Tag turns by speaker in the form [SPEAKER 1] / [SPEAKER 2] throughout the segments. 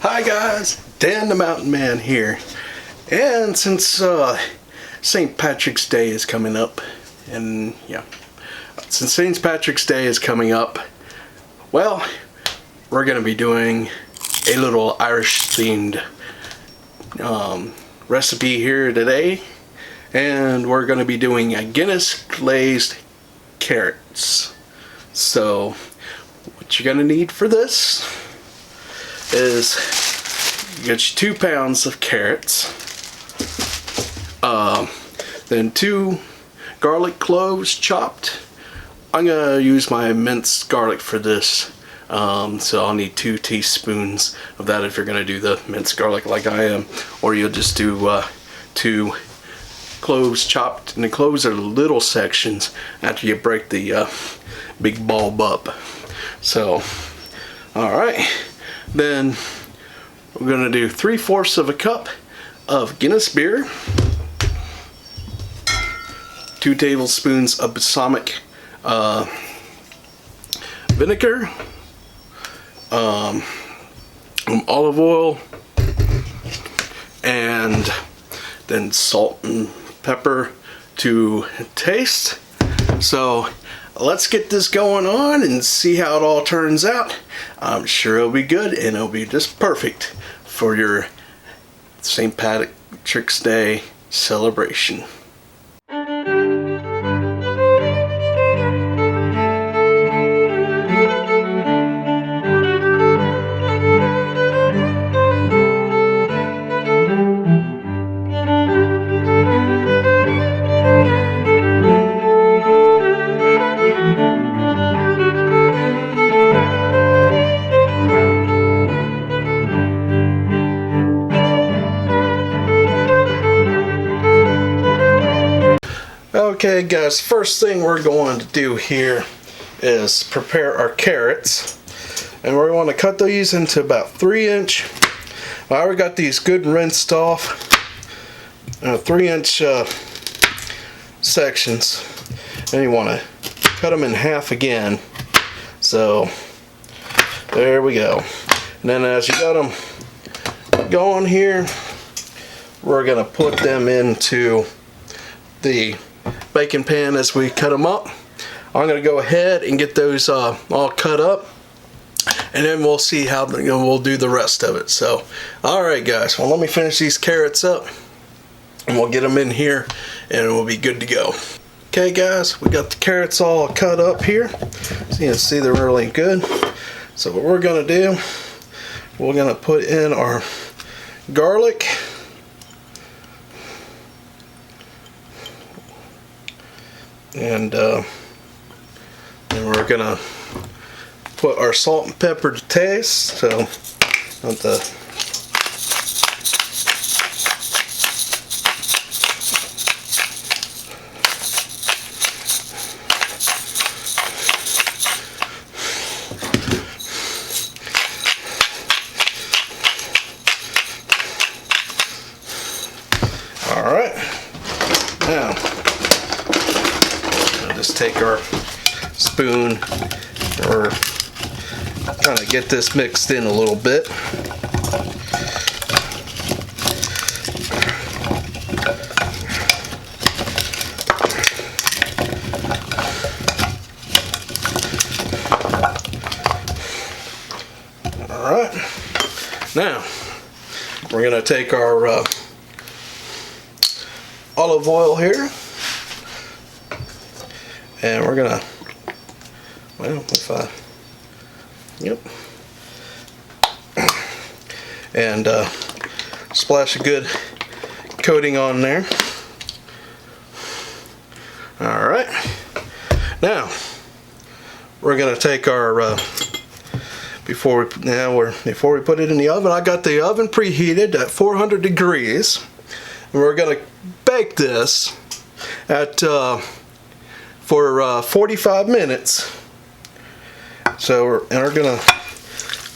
[SPEAKER 1] Hi guys, Dan the Mountain Man here. And since St. Patrick's Day is coming up, since St. Patrick's Day is coming up, well, we're going to be doing a little Irish themed recipe here today. And we're going to be doing a Guinness Glazed Carrots. So, what you're going to need for this is you get your 2 pounds of carrots, then 2 garlic cloves chopped. I'm gonna use my minced garlic for this, so I'll need 2 teaspoons of that if you're gonna do the minced garlic like I am, or you'll just do 2 cloves chopped, and the cloves are little sections after you break the big bulb up. So, alright. Then we're going to do 3/4 of a cup of Guinness beer, 2 tablespoons of balsamic vinegar, olive oil, and then salt and pepper to taste. So let's get this going on and see how it all turns out. I'm sure it'll be good and it'll be just perfect for your St. Patrick's Day celebration. Okay guys, first thing we're going to do here is prepare our carrots, and we're going to cut these into about 3-inch. I already got these good and rinsed off, 3-inch sections, and you want to cut them in half again. So there we go. And then as you got them going here, we're going to put them into the baking pan as we cut them up. I'm going to go ahead and get those all cut up, and then we'll see how we'll do the rest of it. So, alright guys, well, let me finish these carrots up and we'll get them in here and we'll be good to go. Okay guys, we got the carrots all cut up here, so you can see they're really good. So what we're going to do, we're going to put in our garlic, and then we're gonna put our salt and pepper to taste. So not the all right, now just take our spoon or kind of get this mixed in a little bit. Alright, now we're going to take our olive oil here, and we're gonna, and splash a good coating on there. Alright, now we're gonna take our before we put it in the oven, I got the oven preheated at 400 degrees, and we're gonna bake this at for 45 minutes. So we're gonna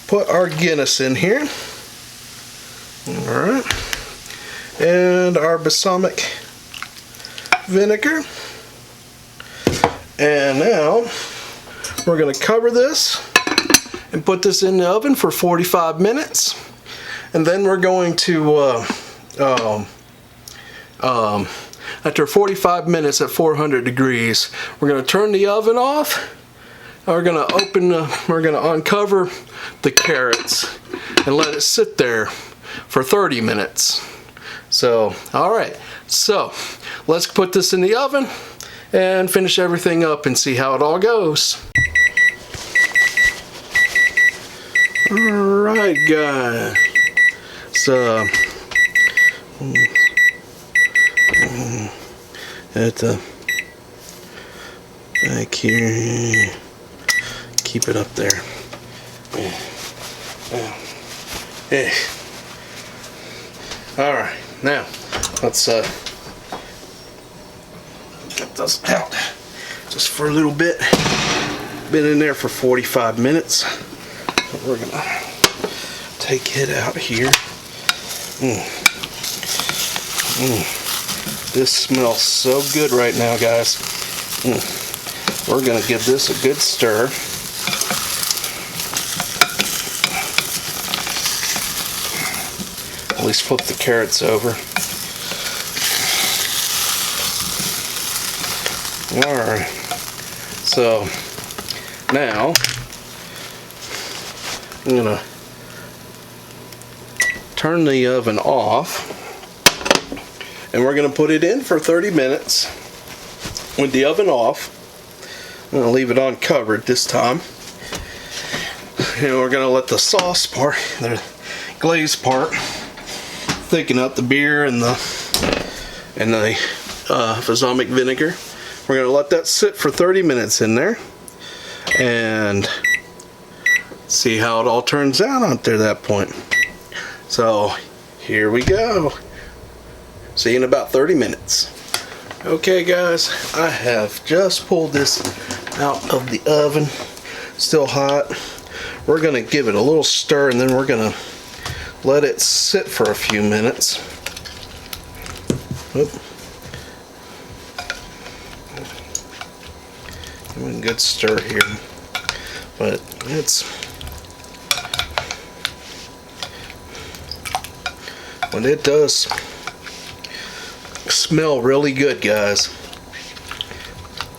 [SPEAKER 1] put our Guinness in here, all right, and our balsamic vinegar, and now we're gonna cover this and put this in the oven for 45 minutes. And then we're going to after 45 minutes at 400 degrees, we're going to turn the oven off. We're going to uncover the carrots and let it sit there for 30 minutes. So, all right. So, let's put this in the oven and finish everything up and see how it all goes. All right, guys. So, at the back here, keep it up there. Yeah. All right, now let's get this out just for a little bit. Been in there for 45 minutes. We're gonna take it out here. This smells so good right now, guys. We're gonna give this a good stir. At least flip the carrots over. Alright. So now I'm gonna turn the oven off, and we're gonna put it in for 30 minutes with the oven off. I'm gonna leave it uncovered this time, and we're gonna let the sauce part, the glaze part, thicken up the beer and the balsamic vinegar. We're gonna let that sit for 30 minutes in there and see how it all turns out at that point. So here we go. See you in about 30 minutes. Okay, guys, I have just pulled this out of the oven. Still hot. We're gonna give it a little stir, and then we're gonna let it sit for a few minutes. Oop. Give it a good stir here, but it does smell really good, guys.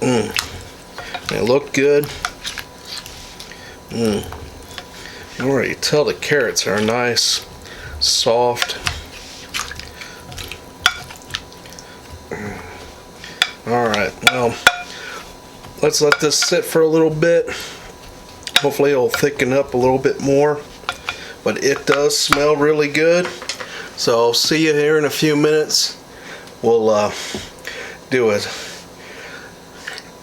[SPEAKER 1] It looked good. You can already tell the carrots are nice, soft. Alright, well, let's let this sit for a little bit. Hopefully it'll thicken up a little bit more. But it does smell really good. So I'll see you here in a few minutes. We'll do a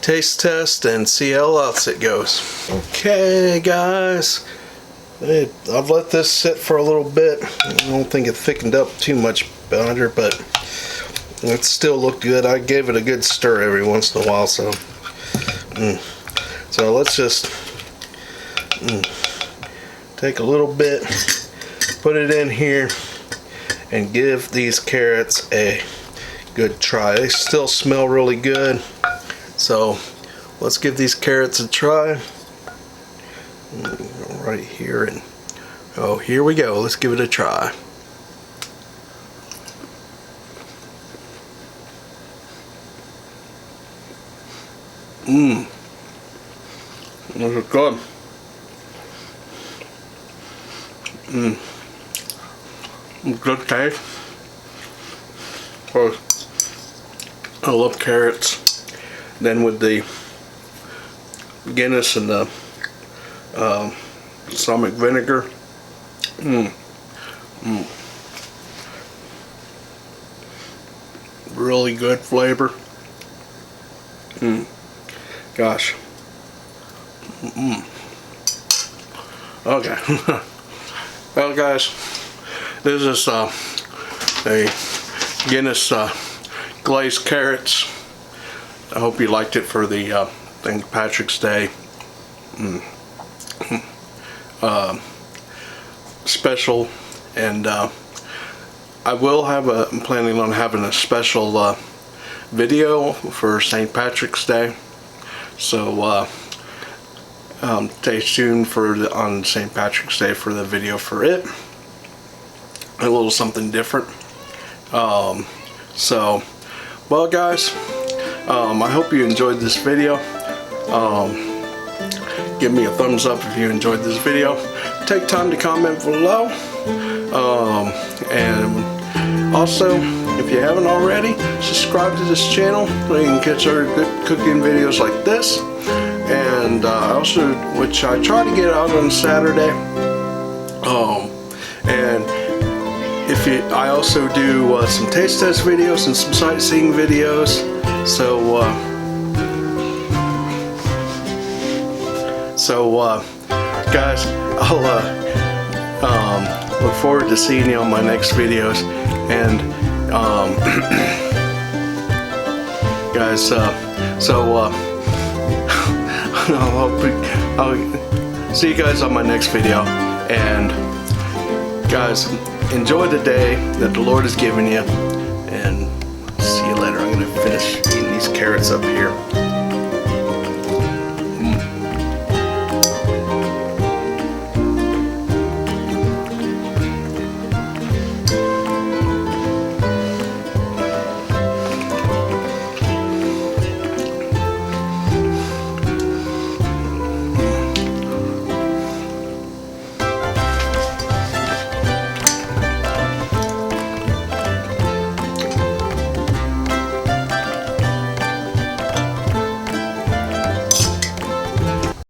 [SPEAKER 1] taste test and see how else it goes. Okay, guys. I've let this sit for a little bit. I don't think it thickened up too much better, but it still looked good. I gave it a good stir every once in a while, so let's just take a little bit, put it in here, and give these carrots a good try. They still smell really good, so let's give these carrots a try. Right here, and oh, here we go. Let's give it a try. This is good. Good taste. I love carrots. Then with the Guinness and the balsamic vinegar. Really good flavor. Gosh. Okay. Well, guys, this is a Guinness Glazed Carrots. I hope you liked it for the St. Patrick's Day special, and I will have I'm planning on having a special video for St. Patrick's Day, so stay tuned for on St. Patrick's Day for the video for it. a little something different. So, well guys, I hope you enjoyed this video. Give me a thumbs up if you enjoyed this video. Take time to comment below. And also, if you haven't already, subscribe to this channel so you can catch other good cooking videos like this. And also, which I try to get out on Saturday. And if you, I also do some taste test videos and some sightseeing videos. So, guys, I'll look forward to seeing you on my next videos. And guys, I'll see you guys on my next video. And guys, enjoy the day that the Lord has given you. And see you later. I'm gonna finish eating these carrots up here.